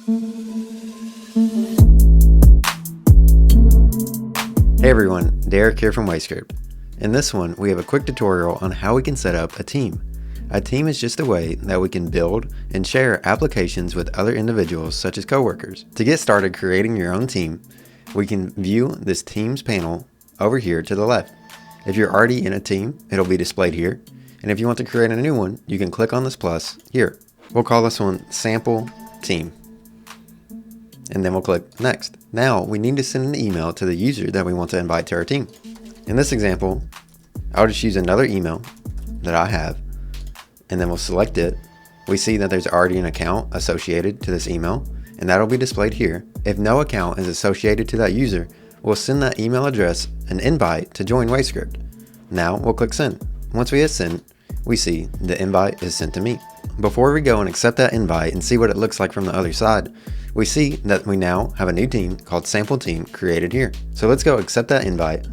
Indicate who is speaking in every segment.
Speaker 1: Hey everyone, Derek here from WayScript. In this one, we have a quick tutorial on how we can set up a team. A team is just a way that we can build and share applications with other individuals such as coworkers. To get started creating your own team, we can view this Teams panel over here to the left. If you're already in a team, it'll be displayed here. And if you want to create a new one, you can click on this plus here. We'll call this one Sample Team. And then we'll click Next. Now we need to send an email to the user that we want to invite to our team. In this example, I'll just use another email that I have, and then we'll select it. We see that there's already an account associated to this email, and that'll be displayed here. If no account is associated to that user, we'll send that email address an invite to join WayScript. Now we'll click Send. Once we hit Send, we see the invite is sent to me. Before we go and accept that invite and see what it looks like from the other side, we see that we now have a new team called Sample Team created here. So let's go accept that invite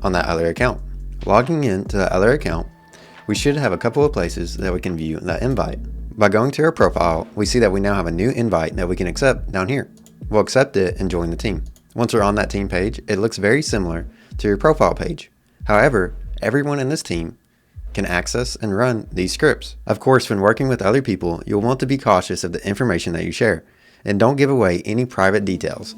Speaker 1: on that other account. Logging into that other account, we should have a couple of places that we can view that invite. By going to our profile, we see that we now have a new invite that we can accept down here. We'll accept it and join the team. Once we're on that team page, it looks very similar to your profile page. However, everyone in this team can access and run these scripts. Of course, when working with other people, you'll want to be cautious of the information that you share, and don't give away any private details.